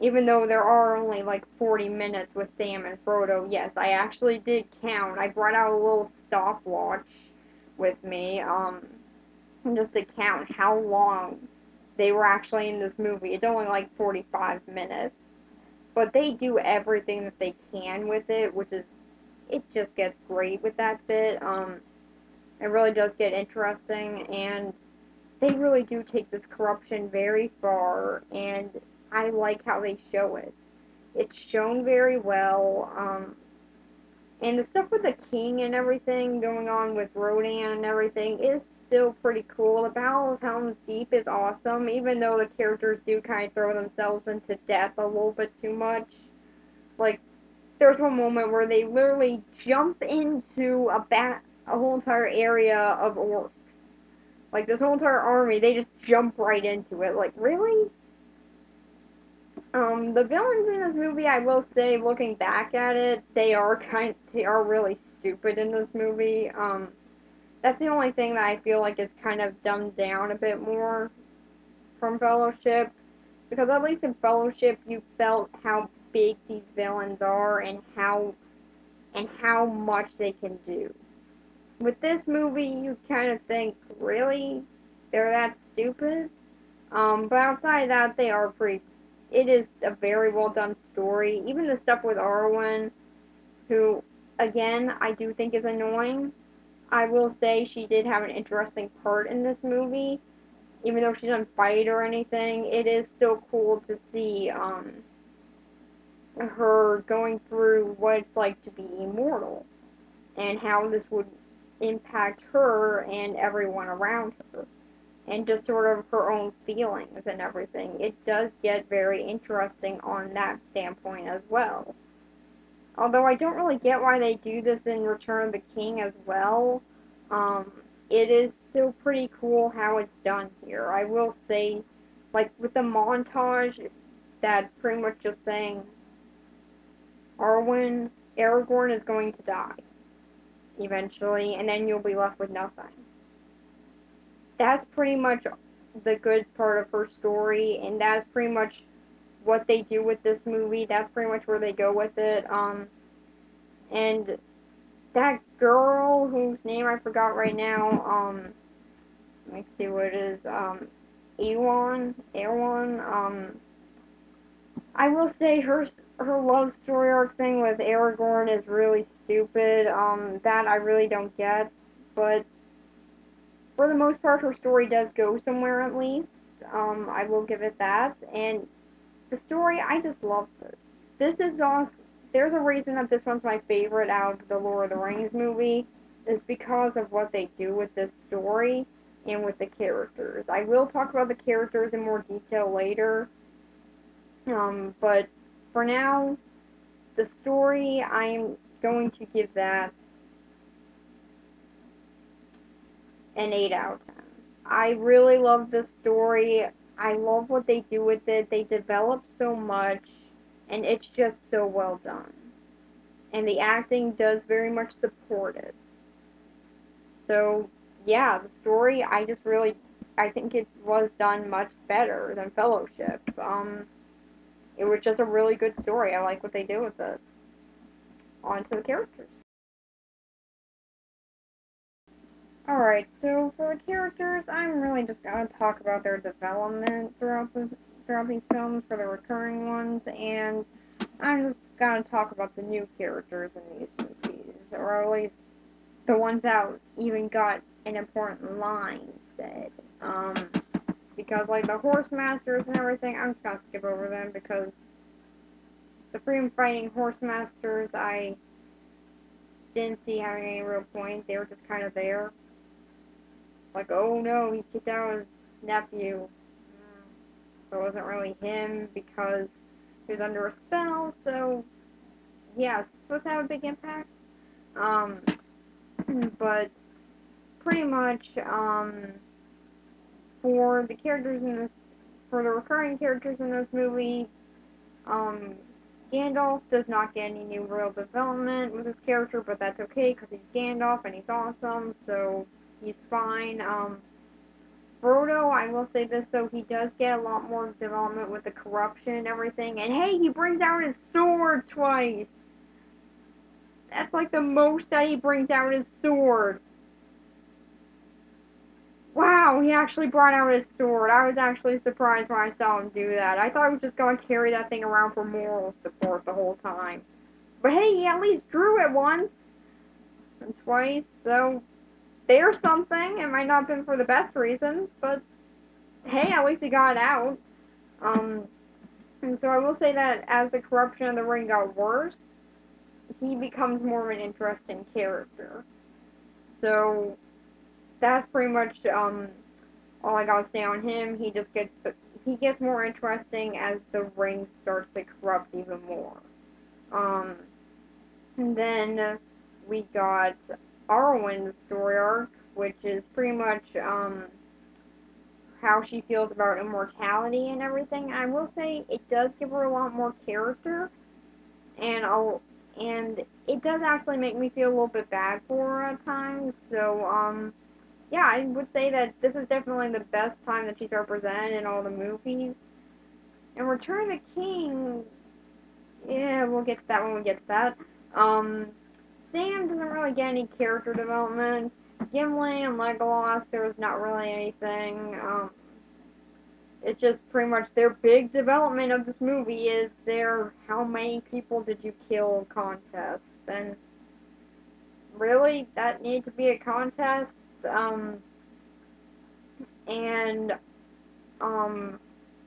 Even though there are only like 40 minutes with Sam and Frodo, yes, I actually did count. I brought out a little stopwatch with me, just to count how long they were actually in this movie. It's only like 45 minutes. But they do everything that they can with it, which is, it just gets great with that bit. It really does get interesting, and they really do take this corruption very far, and I like how they show it. It's shown very well, and the stuff with the king and everything going on with Rodan and everything is still pretty cool. The Battle of Helm's Deep is awesome, even though the characters do kind of throw themselves into death a little bit too much. Like, there's one moment where they literally jump into a whole entire area of orcs. Like, this whole entire army, they just jump right into it. Like, really? The villains in this movie, I will say, looking back at it, they are really stupid in this movie. That's the only thing that I feel like is kind of dumbed down a bit more from Fellowship, because at least in Fellowship, you felt how big these villains are and how much they can do. With this movie, you kind of think, really, they're that stupid? But outside of that, they are pretty. It is a very well done story. Even the stuff with Arwen, who, again, I do think is annoying. I will say she did have an interesting part in this movie. Even though she doesn't fight or anything, it is still cool to see her going through what it's like to be immortal and how this would impact her and everyone around her, and just sort of her own feelings and everything. It does get very interesting on that standpoint as well. Although I don't really get why they do this in Return of the King as well, um, it is still pretty cool how it's done here. I will say, like with the montage, that's pretty much just saying Arwen, Aragorn is going to die eventually, and then you'll be left with nothing. That's pretty much the good part of her story, and that's pretty much what they do with this movie. That's pretty much where they go with it. And that girl whose name I forgot right now, let me see what it is, Ewan, I will say her love story arc thing with Aragorn is really stupid. That I really don't get, but for the most part, her story does go somewhere at least. I will give it that. And the story, I just love this. This is also, there's a reason that this one's my favorite out of the Lord of the Rings movie. is because of what they do with this story and with the characters. I will talk about the characters in more detail later, but for now, the story, I'm going to give that an 8 out of 10. I really love this story. I love what they do with it. They develop so much, and it's just so well done. And the acting does very much support it. So, yeah, the story, I think it was done much better than Fellowship. It was just a really good story. I like what they do with it. On to the characters. Alright, so for the characters, I'm really just gonna talk about their development throughout these films for the recurring ones, and I'm just gonna talk about the new characters in these movies, or at least the ones that even got an important line said. Because like the horse masters and everything, I'm just gonna skip over them because the freedom fighting horse masters, I didn't see having any real point. They were just kind of there. Like, oh no, he kicked out his nephew. So it wasn't really him because he was under a spell. So yeah, it's supposed to have a big impact. Um, but pretty much for the characters in this, for the recurring characters in this movie, um, Gandalf does not get any new real development with his character, but that's okay because he's Gandalf and he's awesome, so he's fine. Frodo, I will say this though, he does get a lot more development with the corruption and everything, and hey, he brings out his sword twice! That's like the most that he brings out his sword. Wow, he actually brought out his sword. I was actually surprised when I saw him do that. I thought he was just gonna carry that thing around for moral support the whole time. But hey, he at least drew it once and twice, so there's something. It might not have been for the best reasons, but hey, at least he got it out. Um, and so I will say that as the corruption of the ring got worse, he becomes more of an interesting character. So that's pretty much all I gotta say on him. He gets more interesting as the ring starts to corrupt even more. Um, and then we got Arwen's story arc, which is pretty much how she feels about immortality and everything. I will say it does give her a lot more character, and it does actually make me feel a little bit bad for her at times. So yeah, I would say that this is definitely the best time that she's represented in all the movies. And Return of the King, yeah, we'll get to that when we get to that. Um, Sam doesn't really get any character development. Gimli and Legolas, there was not really anything. It's just pretty much their big development of this movie is their how many people did you kill contest. And really, that needed to be a contest. And um,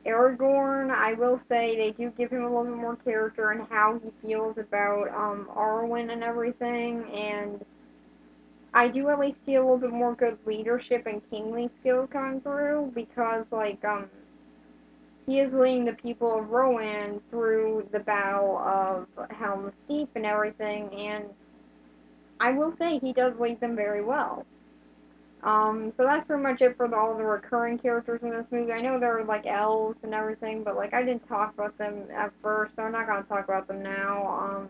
Aragorn, I will say they do give him a little bit more character and how he feels about Arwen and everything, and I do at least see a little bit more good leadership and kingly skills coming through because he is leading the people of Rohan through the Battle of Helm's Deep and everything, and I will say he does lead them very well. So that's pretty much it for all the recurring characters in this movie. I know there are like elves and everything, but like I didn't talk about them at first, so I'm not gonna talk about them now.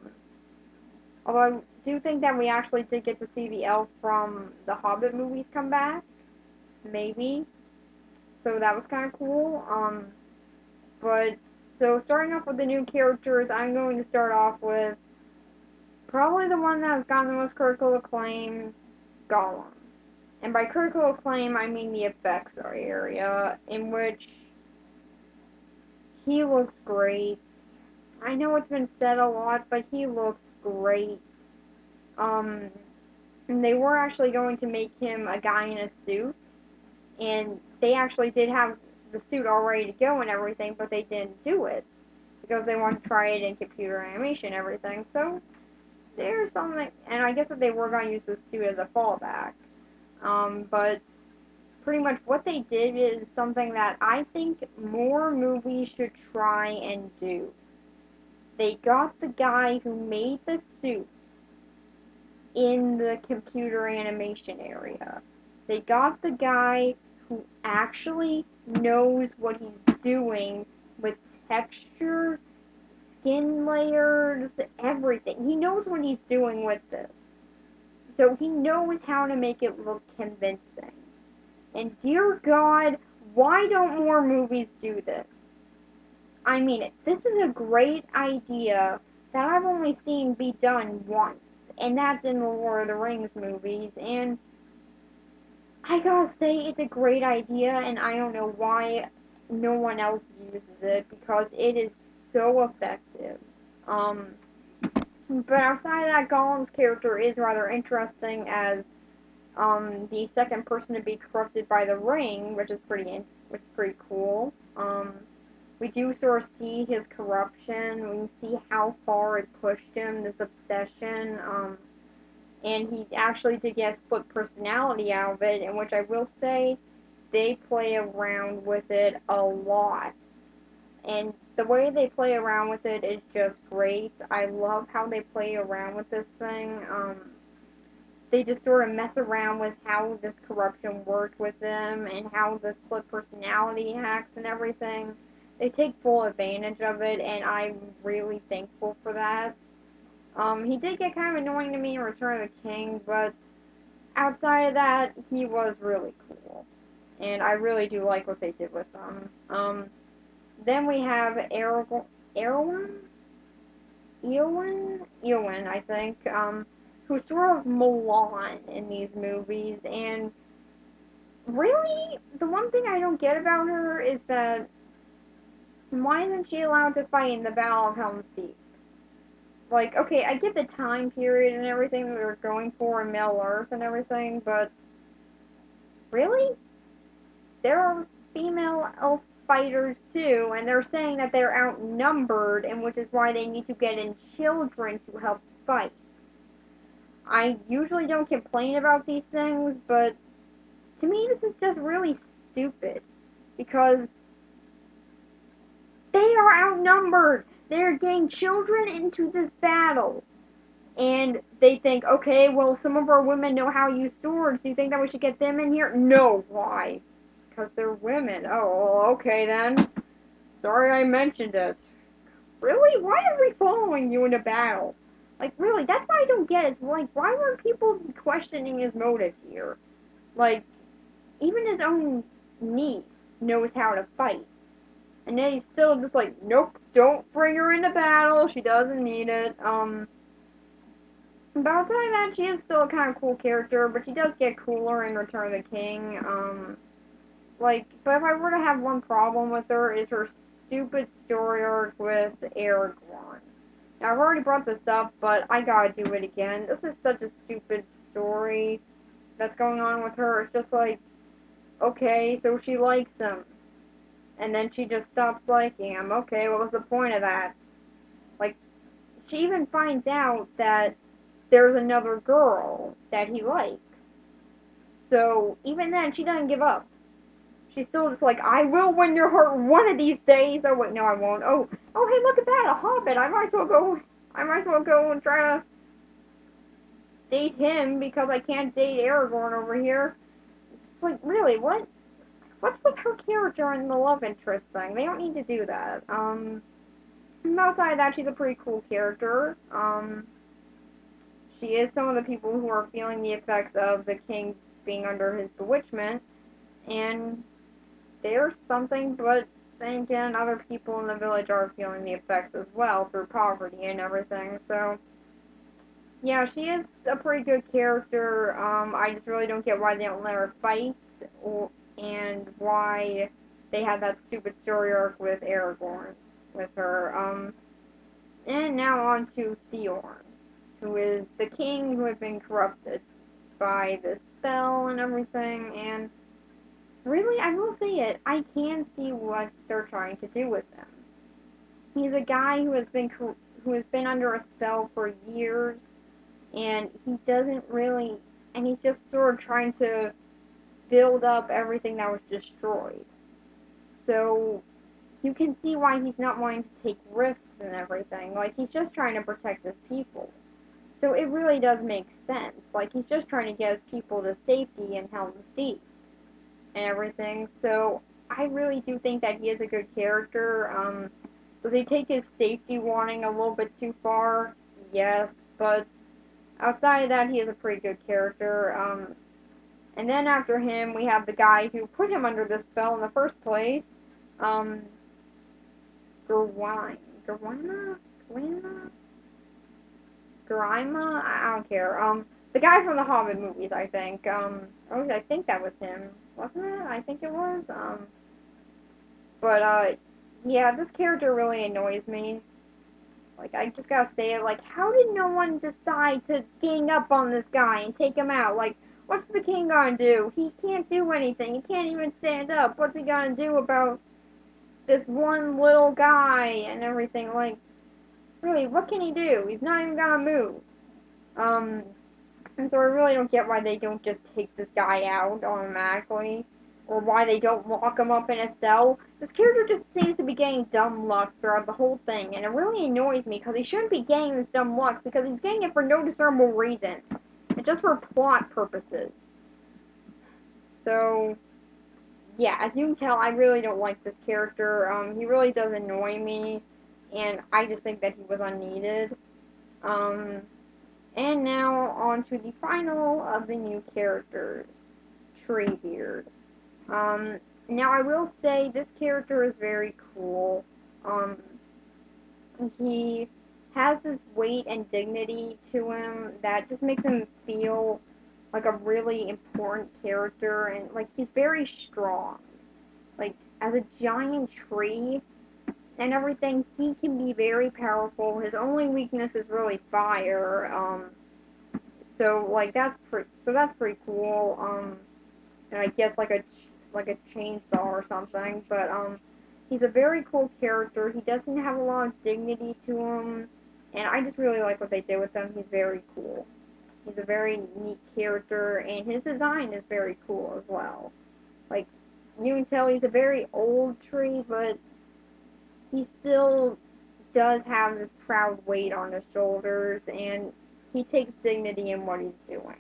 Although I do think that we actually did get to see the elf from the Hobbit movies come back, maybe. So that was kind of cool. But so starting off with the new characters, I'm going to start off with probably the one that has gotten the most critical acclaim, Gollum. And by critical acclaim, I mean the effects area, in which he looks great. I know it's been said a lot, but he looks great. Um, and they were actually going to make him a guy in a suit, and they actually did have the suit all ready to go and everything, but they didn't do it because they wanted to try it in computer animation and everything. So there's something, and I guess that they were going to use this suit as a fallback. But pretty much what they did is something that I think more movies should try and do. They got the guy who made the suit in the computer animation area. They got the guy who actually knows what he's doing with texture, skin layers, everything. He knows what he's doing with this. So he knows how to make it look convincing. And dear God, why don't more movies do this? I mean, this is a great idea that I've only seen be done once, and that's in the Lord of the Rings movies, and I gotta say, it's a great idea, and I don't know why no one else uses it, because it is so effective. Um, but outside of that, Gollum's character is rather interesting as the second person to be corrupted by the ring, which is pretty cool. We do sort of see his corruption. We see how far it pushed him, this obsession. And he actually did get a split personality out of it, in which I will say they play around with it a lot. And the way they play around with it is just great. I love how they play around with this thing. They just sort of mess around with how this corruption worked with them and how the split personality hacks and everything. They take full advantage of it, and I'm really thankful for that. He did get kind of annoying to me in Return of the King, but outside of that, he was really cool. And I really do like what they did with him. Then we have Erwin? Eowyn, I think, who's sort of Mulan in these movies, and really, the one thing I don't get about her is that why isn't she allowed to fight in the Battle of Helm's Deep? Like, okay, I get the time period and everything that they're going for in Middle Earth and everything, but really? There are female elf fighters too, and they're saying that they're outnumbered, and which is why they need to get in children to help fight. I usually don't complain about these things, but to me this is just really stupid because they are outnumbered. They're getting children into this battle. And they think, okay, well, some of our women know how to use swords. Do you think that we should get them in here? No. Why? Because they're women. Oh, well, okay then. Sorry I mentioned it. Really? Why are we following you into battle? Like, really, that's what I don't get. Is like, why were people questioning his motive here? Like, even his own niece knows how to fight. And then he's still just like, nope, don't bring her into battle. She doesn't need it. But I'll tell you that she is still a kind of cool character, but she does get cooler in Return of the King. But if I were to have one problem with her, is her stupid story arc with Aragorn. Now, I've already brought this up, but I gotta do it again. This is such a stupid story that's going on with her. It's just like, okay, so she likes him. And then she just stops liking him. Okay, what was the point of that? Like, she even finds out that there's another girl that he likes. So, even then, she doesn't give up. She's still just like, I will win your heart one of these days. Oh, wait, no, I won't. Oh, hey, look at that, a hobbit. I might as well go and try to date him because I can't date Aragorn over here. It's like, really, what's with her character and the love interest thing? They don't need to do that. Outside of that, she's a pretty cool character. She is some of the people who are feeling the effects of the king being under his bewitchment, and there's something, but then again, other people in the village are feeling the effects as well through poverty and everything, so yeah, she is a pretty good character. I just really don't get why they don't let her fight, and why they had that stupid story arc with Aragorn with her. And now on to Theorn, who is the king who had been corrupted by the spell and everything, and really, I will say it, I can see what they're trying to do with him. He's a guy who has been under a spell for years, and he doesn't really, and he's just sort of trying to build up everything that was destroyed. So you can see why he's not wanting to take risks and everything. Like, he's just trying to protect his people. So it really does make sense. Like, he's just trying to get his people to safety in Helm's Deep and everything. So I really do think that he is a good character. Does he take his safety warning a little bit too far? Yes, but outside of that, he is a pretty good character. And then after him, we have the guy who put him under the spell in the first place. Um, Gerwine. Gerwina? Gerwina? Grima? I don't care. The guy from the Hobbit movies, I think. I think that was him, wasn't it? I think it was. But, yeah, this character really annoys me. Like, I just gotta say it, like, how did no one decide to gang up on this guy and take him out? Like, what's the king gonna do? He can't do anything. He can't even stand up. What's he gonna do about this one little guy and everything? Like, really, what can he do? He's not even gonna move. Um, and so I really don't get why they don't just take this guy out automatically, or why they don't lock him up in a cell. This character just seems to be getting dumb luck throughout the whole thing, and it really annoys me because he shouldn't be getting this dumb luck because he's getting it for no discernible reason. It's just for plot purposes. So, yeah, as you can tell, I really don't like this character. He really does annoy me, and I just think that he was unneeded. Um, and now on to the final of the new characters, Treebeard. Um, Now I will say this character is very cool. Um, he has this weight and dignity to him that just makes him feel like a really important character, and like he's very strong. Like, as a giant tree and everything, he can be very powerful. His only weakness is really fire. So like that's pretty cool. And I guess like a chainsaw or something. But he's a very cool character. He doesn't have a lot of dignity to him, and I just really like what they did with him. He's very cool. He's a very neat character, and his design is very cool as well. Like, you can tell he's a very old tree, but he still does have this proud weight on his shoulders, and he takes dignity in what he's doing,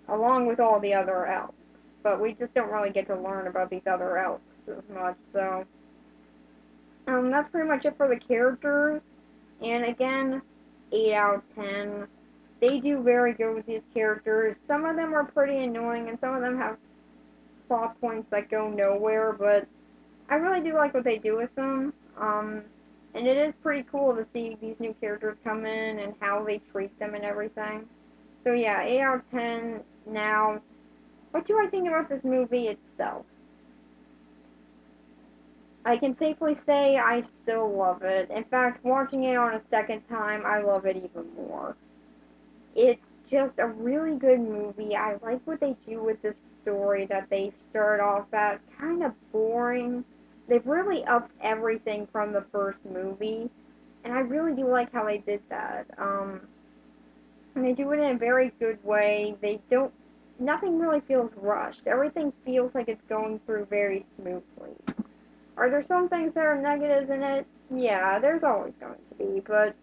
along with all the other elves. But we just don't really get to learn about these other elves as much, so that's pretty much it for the characters. And again, 8 out of 10. They do very good with these characters. Some of them are pretty annoying, and some of them have plot points that go nowhere, but I really do like what they do with them. And it is pretty cool to see these new characters come in and how they treat them and everything. So yeah, 8 out of 10. Now, what do I think about this movie itself? I can safely say I still love it. In fact, watching it on a second time, I love it even more. It's just a really good movie. I like what they do with this story that they start off at kind of boring. They've really upped everything from the first movie, and I really do like how they did that. And they do it in a very good way. They don't. Nothing really feels rushed. Everything feels like it's going through very smoothly. Are there some things that are negatives in it? Yeah, there's always going to be, but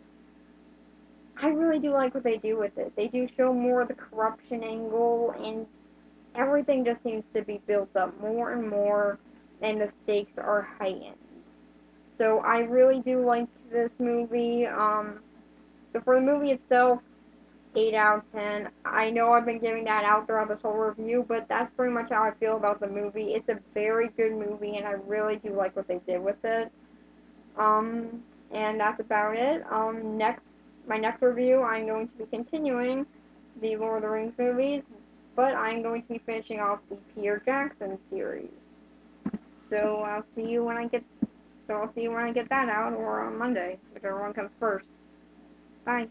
I really do like what they do with it. They do show more of the corruption angle, and everything just seems to be built up more and more, and the stakes are heightened. So I really do like this movie. So for the movie itself, 8 out of 10. I know I've been giving that out throughout this whole review, but that's pretty much how I feel about the movie. It's a very good movie, and I really do like what they did with it. Um, and that's about it. My next review, I'm going to be continuing the Lord of the Rings movies, but I'm going to be finishing off the Peter Jackson series. So I'll see you when I get. So I'll see you when I get that out, or on Monday, whichever one comes first. Bye.